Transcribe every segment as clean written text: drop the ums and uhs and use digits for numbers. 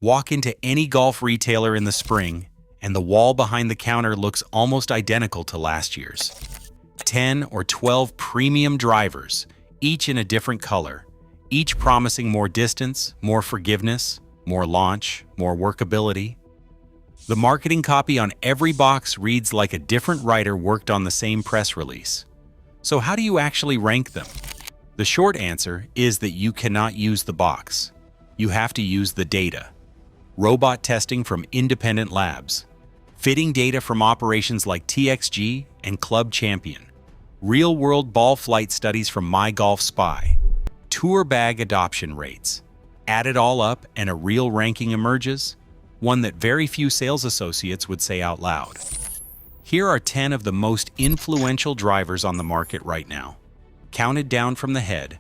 Walk into any golf retailer in the spring, and the wall behind the counter looks almost identical to last year's. 10 or 12 premium drivers, each in a different color, each promising more distance, more forgiveness, more launch, more workability. The marketing copy on every box reads like a different writer worked on the same press release. So how do you actually rank them? The short answer is that you cannot use the box. You have to use the data. Robot testing from independent labs, fitting data from operations like TXG and Club Champion, real-world ball flight studies from MyGolfSpy, tour bag adoption rates. Add it all up and a real ranking emerges, one that very few sales associates would say out loud. Here are 10 of the most influential drivers on the market right now. Counted down from the head,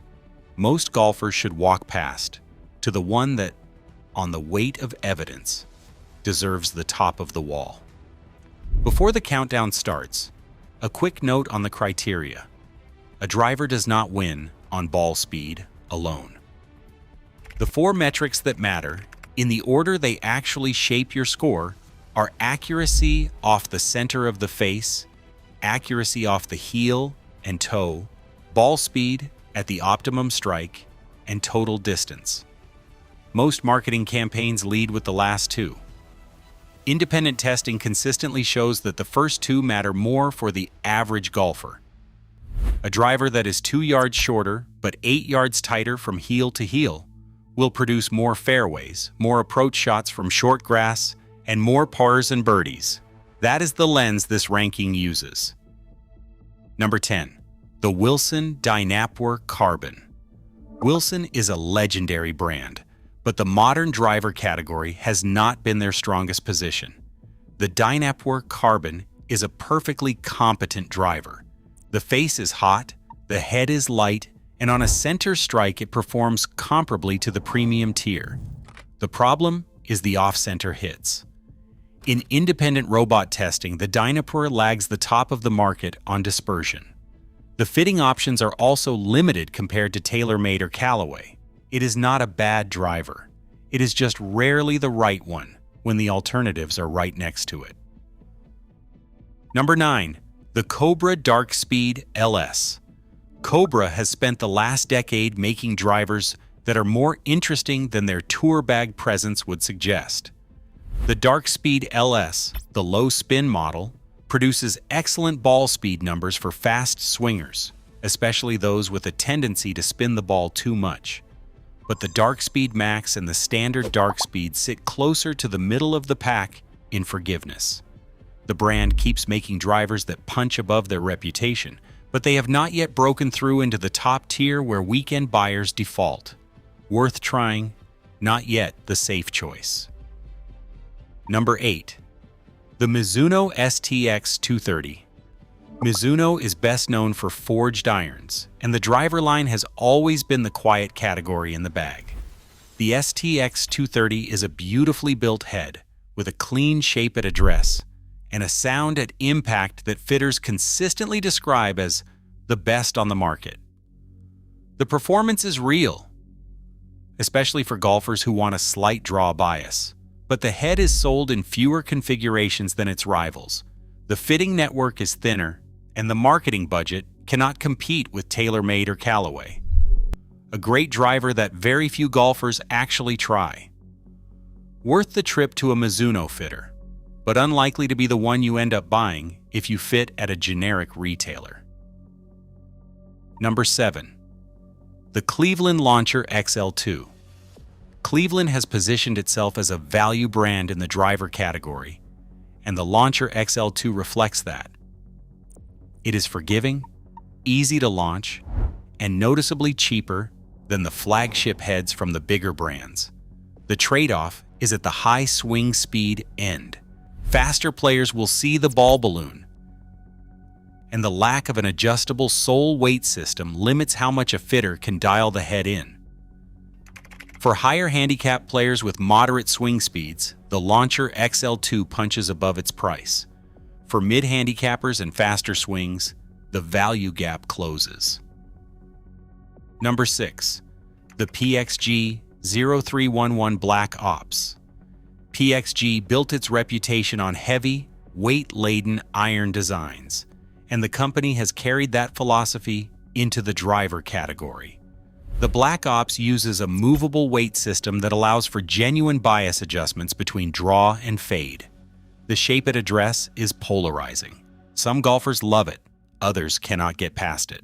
most golfers should walk past, to the one that, on the weight of evidence, deserves the top of the wall. Before the countdown starts, a quick note on the criteria. A driver does not win on ball speed alone. The 4 metrics that matter, in the order they actually shape your score, are accuracy off the center of the face, accuracy off the heel and toe, ball speed at the optimum strike, and total distance. Most marketing campaigns lead with the last 2. Independent testing consistently shows that the first 2 matter more for the average golfer. A driver that is 2 yards shorter but 8 yards tighter from heel to heel will produce more fairways, more approach shots from short grass, and more pars and birdies. That is the lens this ranking uses. Number 10. The Wilson Dynapwork Carbon. Wilson is a legendary brand, but the modern driver category has not been their strongest position. The Dynapwork Carbon is a perfectly competent driver. The face is hot, the head is light, and on a center strike it performs comparably to the premium tier. The problem is the off-center hits. In independent robot testing, the Dynapur lags the top of the market on dispersion. The fitting options are also limited compared to TaylorMade or Callaway. It is not a bad driver. It is just rarely the right one when the alternatives are right next to it. Number 9. The Cobra Dark Speed LS. Cobra has spent the last decade making drivers that are more interesting than their tour bag presence would suggest. The Dark Speed LS, the low spin model, produces excellent ball speed numbers for fast swingers, especially those with a tendency to spin the ball too much. But the Dark Speed Max and the standard Dark Speed sit closer to the middle of the pack in forgiveness. The brand keeps making drivers that punch above their reputation, but they have not yet broken through into the top tier where weekend buyers default. Worth trying, not yet the safe choice. Number 8. The Mizuno STX 230. Mizuno is best known for forged irons, and the driver line has always been the quiet category in the bag. The STX 230 is a beautifully built head, with a clean shape at address, and a sound at impact that fitters consistently describe as the best on the market. The performance is real, especially for golfers who want a slight draw bias, but the head is sold in fewer configurations than its rivals. The fitting network is thinner, and the marketing budget cannot compete with TaylorMade or Callaway. A great driver that very few golfers actually try. Worth the trip to a Mizuno fitter, but unlikely to be the one you end up buying if you fit at a generic retailer. Number 7. The Cleveland Launcher XL2. Cleveland has positioned itself as a value brand in the driver category, and the Launcher XL2 reflects that. It is forgiving, easy to launch, and noticeably cheaper than the flagship heads from the bigger brands. The trade-off is at the high swing speed end. Faster players will see the ball balloon, and the lack of an adjustable sole weight system limits how much a fitter can dial the head in. For higher handicap players with moderate swing speeds, the Launcher XL2 punches above its price. For mid-handicappers and faster swings, the value gap closes. Number 6. The PXG 0311 Black Ops. PXG built its reputation on heavy, weight-laden iron designs, and the company has carried that philosophy into the driver category. The Black Ops uses a movable weight system that allows for genuine bias adjustments between draw and fade. The shape at address is polarizing. Some golfers love it, others cannot get past it.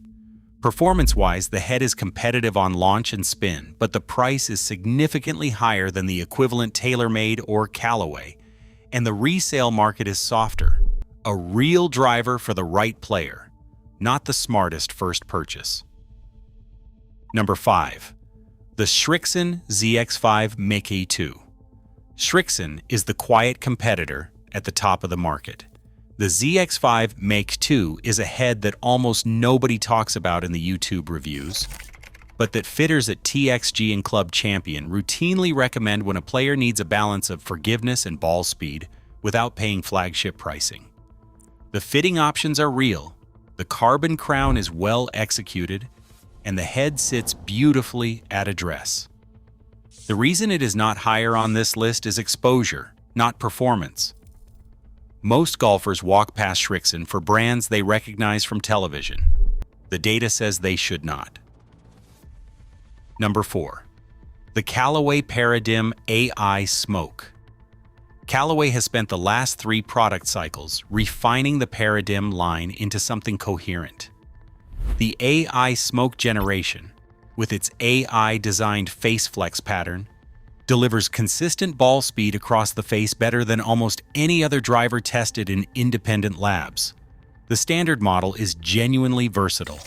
Performance-wise, the head is competitive on launch and spin, but the price is significantly higher than the equivalent TaylorMade or Callaway, and the resale market is softer. A real driver for the right player, not the smartest first purchase. Number 5. The Srixon ZX5 Mach-E 2. Srixon is the quiet competitor at the top of the market. The ZX5 Mach-E 2 is a head that almost nobody talks about in the YouTube reviews, but that fitters at TXG and Club Champion routinely recommend when a player needs a balance of forgiveness and ball speed without paying flagship pricing. The fitting options are real, the carbon crown is well executed, and the head sits beautifully at address. The reason it is not higher on this list is exposure, not performance. Most golfers walk past Srixon for brands they recognize from television. The data says they should not. Number 4. The Callaway Paradim AI Smoke. Callaway has spent the last 3 product cycles refining the Paradim line into something coherent. The AI Smoke generation, with its AI-designed face flex pattern, delivers consistent ball speed across the face better than almost any other driver tested in independent labs. The standard model is genuinely versatile.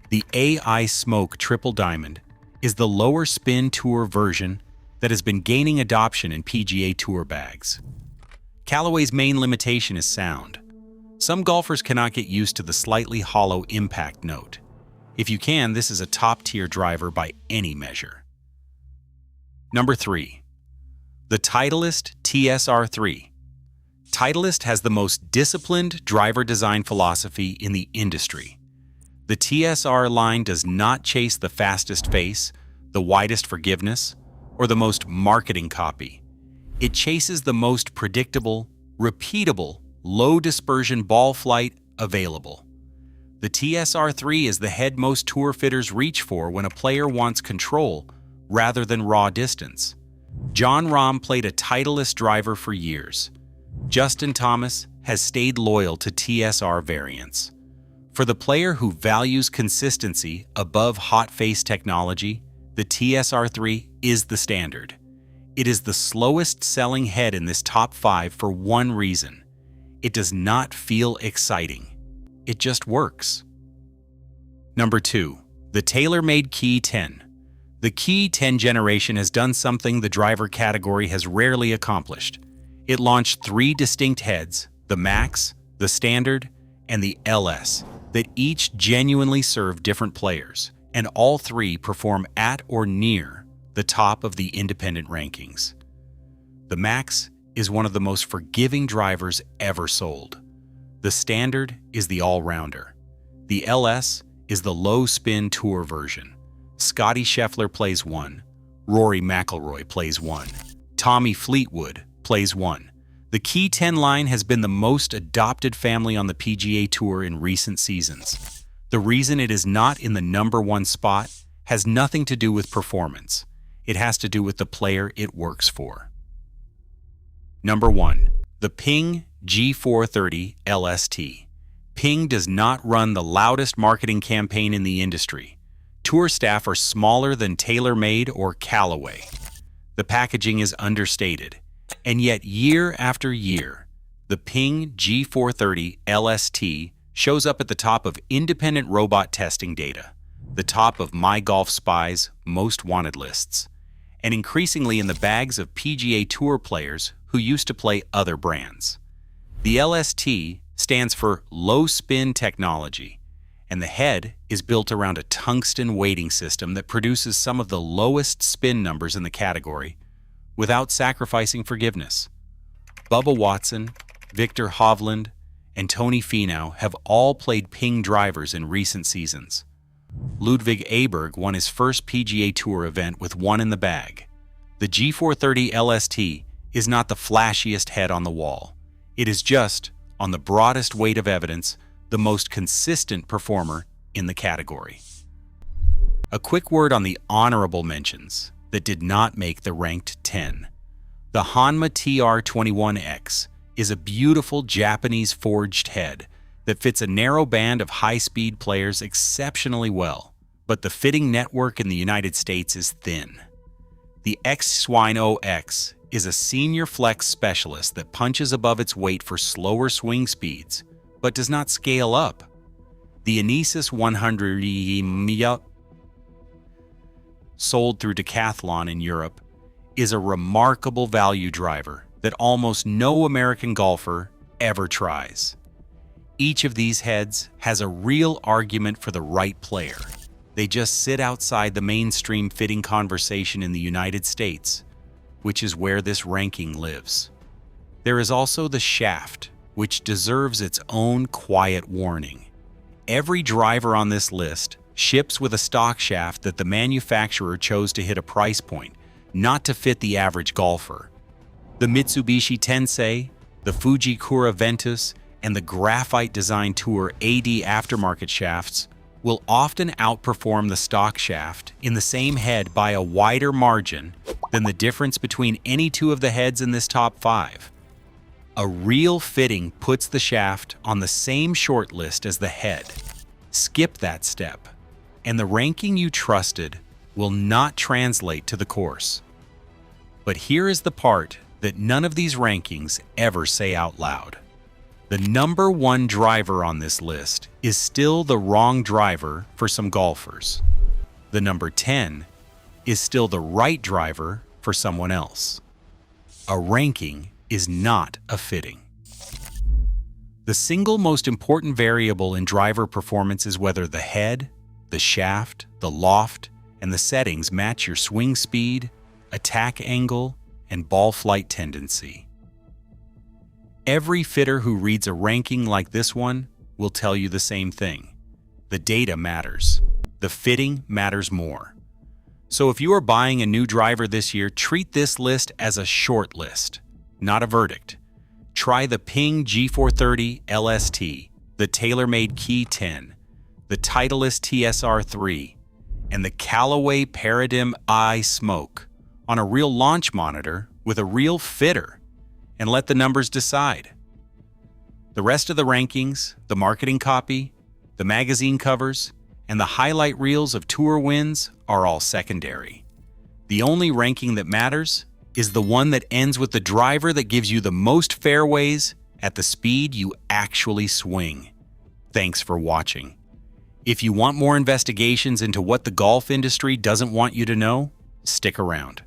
The AI Smoke Triple Diamond is the lower spin tour version that has been gaining adoption in PGA Tour bags. Callaway's main limitation is sound. Some golfers cannot get used to the slightly hollow impact note. If you can, this is a top-tier driver by any measure. Number 3. The Titleist TSR3. Titleist has the most disciplined driver design philosophy in the industry. The TSR line does not chase the fastest face, the widest forgiveness, or the most marketing copy. It chases the most predictable, repeatable, low-dispersion ball flight available. The TSR3 is the head most tour fitters reach for when a player wants control rather than raw distance. Jon Rahm played a Titleist driver for years. Justin Thomas has stayed loyal to TSR variants. For the player who values consistency above hot face technology, the TSR3 is the standard. It is the slowest selling head in this top 5 for one reason. It does not feel exciting. It just works. Number 2. The TaylorMade Key 10. The Key 10 generation has done something the driver category has rarely accomplished. It launched 3 distinct heads, the Max, the Standard, and the LS, that each genuinely serve different players, and all 3 perform at or near the top of the independent rankings. The Max is one of the most forgiving drivers ever sold. The Standard is the all-rounder. The LS is the low-spin tour version. Scotty Scheffler plays 1, Rory McIlroy plays 1, Tommy Fleetwood plays 1. The Key 10 line has been the most adopted family on the PGA Tour in recent seasons. The reason it is not in the number 1 spot has nothing to do with performance. It has to do with the player it works for. Number 1. The Ping G430 LST. Ping does not run the loudest marketing campaign in the industry. Tour staff are smaller than TaylorMade or Callaway. The packaging is understated, and yet year after year, the Ping G430 LST shows up at the top of independent robot testing data, the top of MyGolfSpy's most wanted lists, and increasingly in the bags of PGA Tour players who used to play other brands. The LST stands for low spin technology, and the head is built around a tungsten weighting system that produces some of the lowest spin numbers in the category without sacrificing forgiveness. Bubba Watson, Victor Hovland, and Tony Finau have all played Ping drivers in recent seasons. Ludwig Aberg won his first PGA Tour event with 1 in the bag. The G430 LST is not the flashiest head on the wall. It is just, on the broadest weight of evidence, the most consistent performer in the category. A quick word on the honorable mentions that did not make the ranked 10. The Hanma TR21X is a beautiful Japanese forged head that fits a narrow band of high-speed players exceptionally well, but the fitting network in the United States is thin. The X-Swine OX is a senior flex specialist that punches above its weight for slower swing speeds, but does not scale up. The Anesis 100 sold through Decathlon in Europe is a remarkable value driver that almost no American golfer ever tries. Each of these heads has a real argument for the right player. They just sit outside the mainstream fitting conversation in the United States, which is where this ranking lives. There is also the shaft, which deserves its own quiet warning. Every driver on this list ships with a stock shaft that the manufacturer chose to hit a price point, not to fit the average golfer. The Mitsubishi Tensei, the Fujikura Ventus, and the Graphite Design Tour AD aftermarket shafts will often outperform the stock shaft in the same head by a wider margin than the difference between any two of the heads in this top 5. A real fitting puts the shaft on the same short list as the head. Skip that step, and the ranking you trusted will not translate to the course. But here is the part that none of these rankings ever say out loud. The number 1 driver on this list is still the wrong driver for some golfers. The number 10 is still the right driver for someone else. A ranking is not a fitting. The single most important variable in driver performance is whether the head, the shaft, the loft, and the settings match your swing speed, attack angle, and ball flight tendency. Every fitter who reads a ranking like this one will tell you the same thing. The data matters. The fitting matters more. So if you are buying a new driver this year, treat this list as a short list, not a verdict. Try the Ping G430 LST, the TaylorMade Key 10, the Titleist TSR3, and the Callaway Paradigm Eye Smoke on a real launch monitor with a real fitter, and let the numbers decide. The rest of the rankings, the marketing copy, the magazine covers, and the highlight reels of tour wins are all secondary. The only ranking that matters is the one that ends with the driver that gives you the most fairways at the speed you actually swing. Thanks for watching. If you want more investigations into what the golf industry doesn't want you to know, stick around.